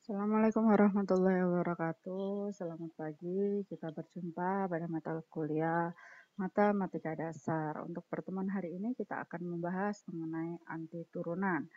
Assalamualaikum warahmatullahi wabarakatuh. Selamat pagi. Kita berjumpa pada mata kuliah Matematika Dasar. Untuk pertemuan hari ini kita akan membahas mengenai anti turunan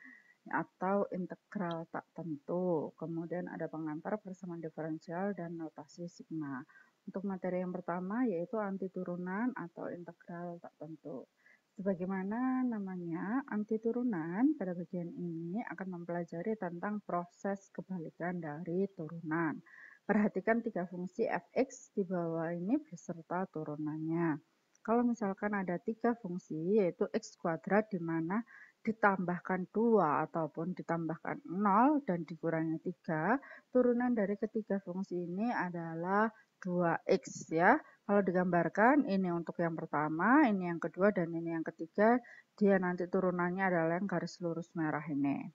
atau integral tak tentu. Kemudian ada pengantar persamaan diferensial dan notasi sigma. Untuk materi yang pertama yaitu anti turunan atau integral tak tentu. Sebagaimana namanya, anti turunan pada bagian ini akan mempelajari tentang proses kebalikan dari turunan. Perhatikan tiga fungsi fx di bawah ini beserta turunannya. Kalau misalkan ada tiga fungsi, yaitu x kuadrat di mana ditambahkan 2 ataupun ditambahkan 0 dan dikurangi 3, turunan dari ketiga fungsi ini adalah 2x ya. Kalau digambarkan, ini untuk yang pertama, ini yang kedua, dan ini yang ketiga, dia nanti turunannya adalah yang garis lurus merah ini.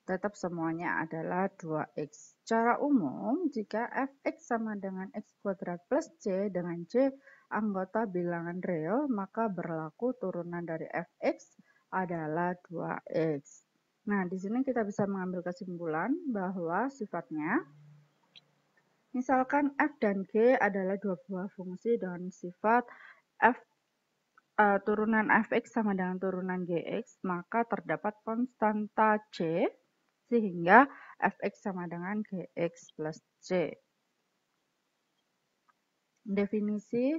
Tetap semuanya adalah 2x. Secara umum, jika fx sama dengan x kuadrat plus c dengan c anggota bilangan real, maka berlaku turunan dari fx adalah 2x. Nah, di sini kita bisa mengambil kesimpulan bahwa sifatnya misalkan f dan g adalah dua buah fungsi dengan sifat turunan fx sama dengan turunan gx, maka terdapat konstanta c sehingga fx sama dengan gx plus c. Definisi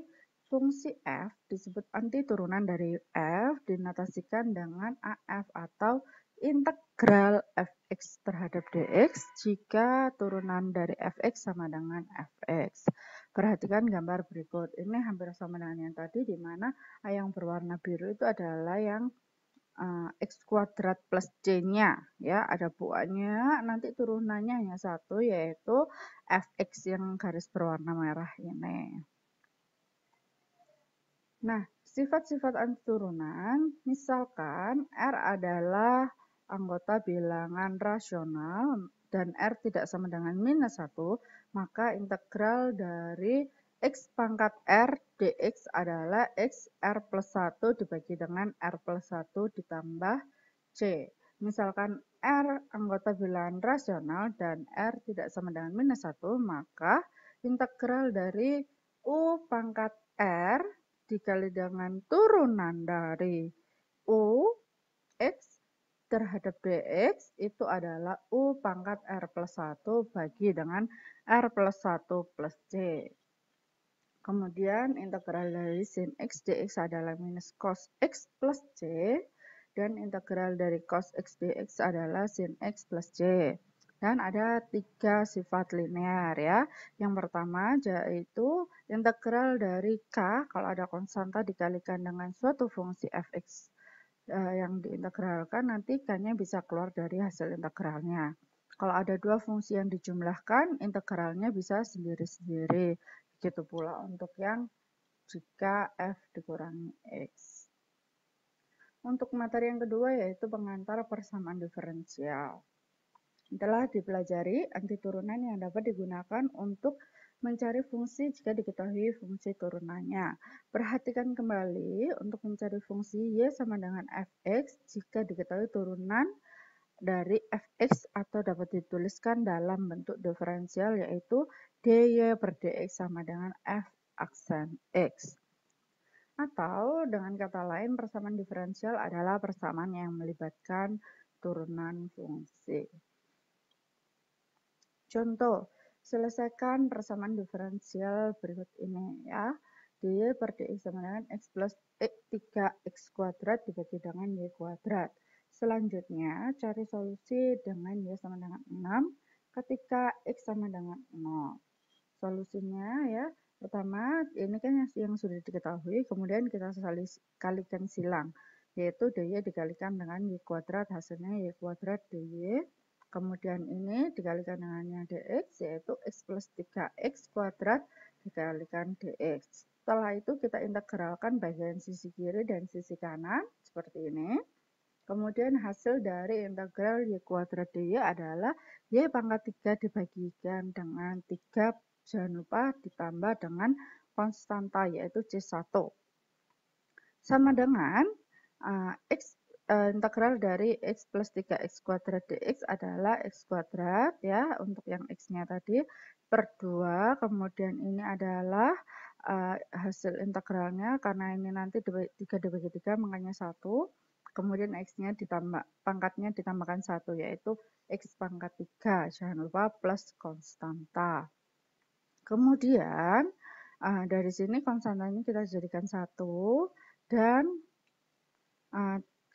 fungsi f disebut anti turunan dari f dinotasikan dengan AF atau integral fx terhadap dx jika turunan dari fx sama dengan fx. Perhatikan gambar berikut. Ini hampir sama dengan yang tadi, di mana yang berwarna biru itu adalah yang x kuadrat plus c-nya ya, ada buahnya, nanti turunannya hanya satu, yaitu fx yang garis berwarna merah ini. Nah, sifat-sifat anti turunan, misalkan R adalah anggota bilangan rasional dan R tidak sama dengan minus 1, maka integral dari x pangkat R dx adalah x R plus 1 dibagi dengan R plus 1 ditambah C. Misalkan R anggota bilangan rasional dan R tidak sama dengan minus 1, maka integral dari U pangkat R dikali dengan turunan dari U X terhadap dx itu adalah U pangkat R plus 1 bagi dengan R plus 1 plus C. Kemudian integral dari sin X dx adalah minus cos X plus C, dan integral dari cos X dx adalah sin X plus C. Dan ada tiga sifat linear ya. Yang pertama yaitu integral dari K, kalau ada konstanta dikalikan dengan suatu fungsi fx yang diintegralkan, nanti K-nya bisa keluar dari hasil integralnya. Kalau ada dua fungsi yang dijumlahkan, integralnya bisa sendiri-sendiri. Begitu pula untuk yang jika f dikurangi x. Untuk materi yang kedua yaitu pengantar persamaan diferensial. Telah dipelajari anti turunan yang dapat digunakan untuk mencari fungsi jika diketahui fungsi turunannya. Perhatikan kembali untuk mencari fungsi y sama dengan fx jika diketahui turunan dari fx atau dapat dituliskan dalam bentuk diferensial yaitu dy per dx sama dengan f aksen x. Atau dengan kata lain, persamaan diferensial adalah persamaan yang melibatkan turunan fungsi. Contoh, selesaikan persamaan diferensial berikut ini ya. dy per dx sama dengan x plus 3x kuadrat dibagi dengan y kuadrat. Selanjutnya, cari solusi dengan y sama dengan 6 ketika x sama dengan 0. Solusinya ya, pertama ini kan yang sudah diketahui, kemudian kita kalikan silang, yaitu dy dikalikan dengan y kuadrat, hasilnya y kuadrat dy. Kemudian ini dikalikan dengannya dx, yaitu x plus 3x kuadrat dikalikan dx. Setelah itu kita integralkan bagian sisi kiri dan sisi kanan, seperti ini. Kemudian hasil dari integral y kuadrat dy adalah y pangkat 3 dibagikan dengan 3, jangan lupa ditambah dengan konstanta yaitu C1. Sama dengan x integral dari x plus 3x kuadrat dx adalah x kuadrat ya, untuk yang x-nya tadi, per 2, kemudian ini adalah hasil integralnya, karena ini nanti 3 dibagi 3 makanya 1, kemudian x-nya ditambah, pangkatnya ditambahkan 1, yaitu x pangkat 3, jangan lupa plus konstanta. Kemudian dari sini konstantanya kita jadikan 1, dan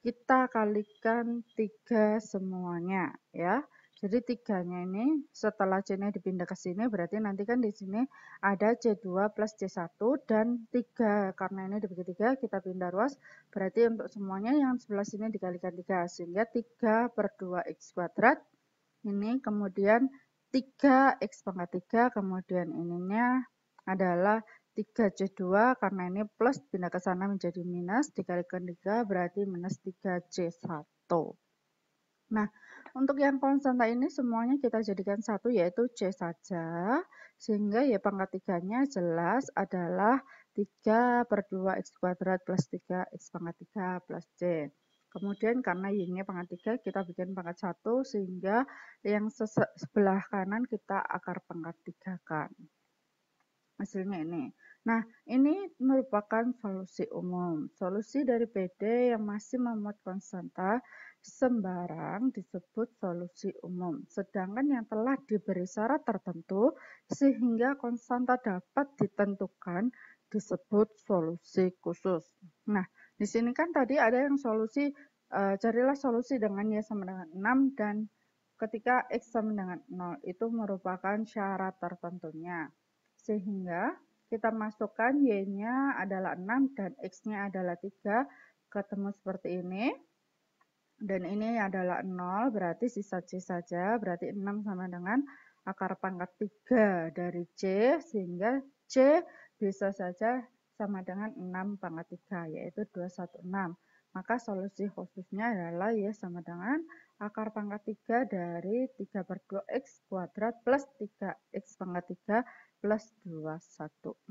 kita kalikan 3 semuanya ya. Jadi 3-nya ini setelah C-nya dipindah ke sini berarti nanti kan di sini ada C2 plus C1 dan 3. Karena ini dibagi 3 kita pindah ruas, berarti untuk semuanya yang sebelah sini dikalikan 3 sehingga 3 per 2x kuadrat ini, kemudian 3x pangkat 3, kemudian ininya adalah 3C2 karena ini plus pindah ke sana menjadi minus, dikalikan 3 berarti minus 3C1. Nah, untuk yang konstanta ini semuanya kita jadikan 1 yaitu C saja, sehingga ya pangkat 3-nya jelas adalah 3 per 2x kuadrat plus 3x pangkat 3 plus C. Kemudian karena y-nya pangkat 3 kita bikin pangkat 1 sehingga yang sebelah kanan kita akar pangkat 3 kan. Hasilnya ini. Nah, ini merupakan solusi umum. Solusi dari PD yang masih memuat konstanta sembarang disebut solusi umum. Sedangkan yang telah diberi syarat tertentu sehingga konstanta dapat ditentukan disebut solusi khusus. Nah, di sini kan tadi ada yang solusi, carilah solusi dengan y sama dengan 6 dan ketika x sama dengan 0 itu merupakan syarat tertentunya. Sehingga kita masukkan y-nya adalah 6 dan x-nya adalah 3, ketemu seperti ini. Dan ini adalah 0, berarti sisa C saja, berarti 6 sama dengan akar pangkat 3 dari C, sehingga C bisa saja sama dengan 6 pangkat 3, yaitu 216. Maka solusi khususnya adalah y sama dengan akar pangkat 3 dari 3 per 2x kuadrat plus 3x pangkat 3 plus 216.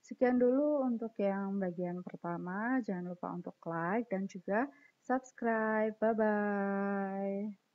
Sekian dulu untuk yang bagian pertama. Jangan lupa untuk like dan juga subscribe. Bye-bye.